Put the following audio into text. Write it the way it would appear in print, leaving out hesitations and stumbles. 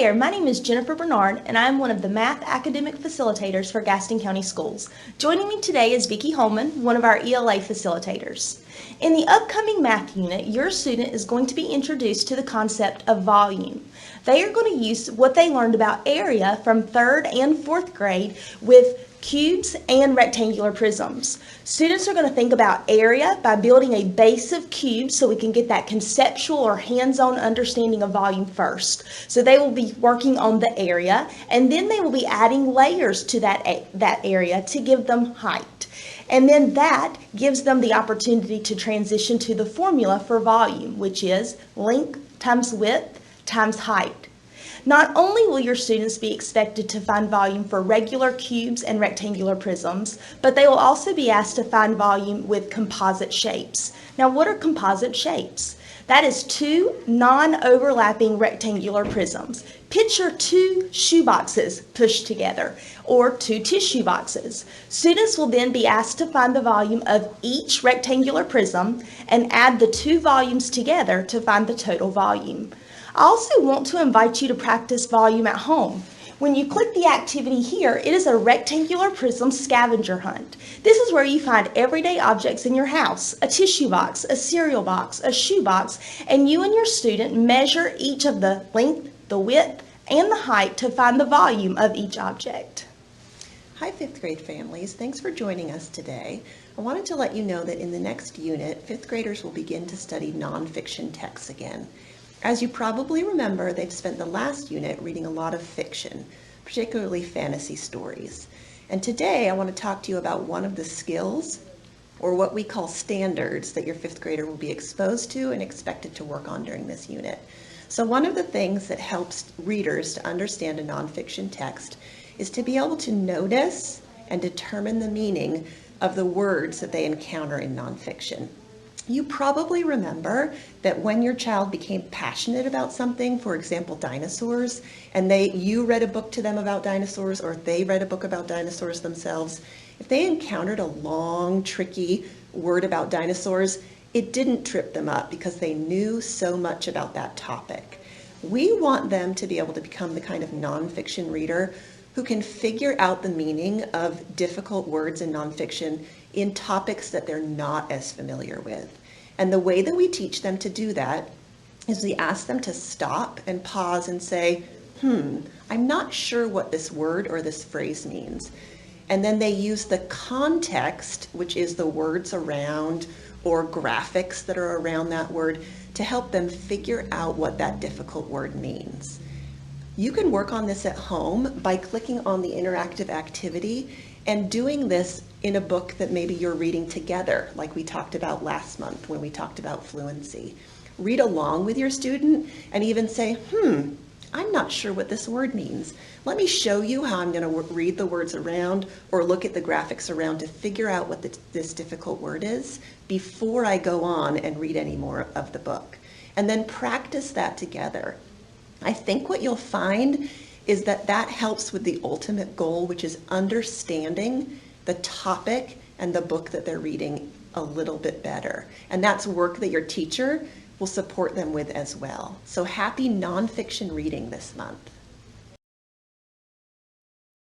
there, my name is Jennifer Bernard, and I am one of the Math Academic Facilitators for Gaston County Schools. Joining me today is Vicki Holman, one of our ELA facilitators. In the upcoming math unit, your student is going to be introduced to the concept of volume. They are going to use what they learned about area from 3rd and 4th grade with cubes and rectangular prisms. Students are going to think about area by building a base of cubes so we can get that conceptual or hands-on understanding of volume first. So they will be working on the area, and then they will be adding layers to that area to give them height. And then that gives them the opportunity to transition to the formula for volume, which is length times width times height. Not only will your students be expected to find volume for regular cubes and rectangular prisms, but they will also be asked to find volume with composite shapes. Now, what are composite shapes? That is 2 non-overlapping rectangular prisms. Picture 2 shoe boxes pushed together, or 2 tissue boxes. Students will then be asked to find the volume of each rectangular prism and add the 2 volumes together to find the total volume. I also want to invite you to practice volume at home. When you click the activity here, it is a rectangular prism scavenger hunt. This is where you find everyday objects in your house, a tissue box, a cereal box, a shoe box, and you and your student measure each of the length, the width, and the height to find the volume of each object. Hi 5th grade families, thanks for joining us today. I wanted to let you know that in the next unit, 5th graders will begin to study nonfiction texts again. As you probably remember, they've spent the last unit reading a lot of fiction, particularly fantasy stories. And today I want to talk to you about one of the skills, or what we call standards, that your 5th grader will be exposed to and expected to work on during this unit. So one of the things that helps readers to understand a nonfiction text is to be able to notice and determine the meaning of the words that they encounter in nonfiction. You probably remember that when your child became passionate about something, for example, dinosaurs, and you read a book to them about dinosaurs, or they read a book about dinosaurs themselves, if they encountered a long, tricky word about dinosaurs, it didn't trip them up because they knew so much about that topic. We want them to be able to become the kind of nonfiction reader who can figure out the meaning of difficult words in nonfiction in topics that they're not as familiar with. And the way that we teach them to do that is we ask them to stop and pause and say, I'm not sure what this word or this phrase means. And then they use the context, which is the words around or graphics that are around that word, to help them figure out what that difficult word means. You can work on this at home by clicking on the interactive activity and doing this in a book that maybe you're reading together, like we talked about last month when we talked about fluency. Read along with your student and even say, I'm not sure what this word means. Let me show you how I'm going to read the words around or look at the graphics around to figure out what this difficult word is before I go on and read any more of the book. And then practice that together. I think what you'll find is that helps with the ultimate goal, which is understanding the topic and the book that they're reading a little bit better. And that's work that your teacher will support them with as well. So happy nonfiction reading this month.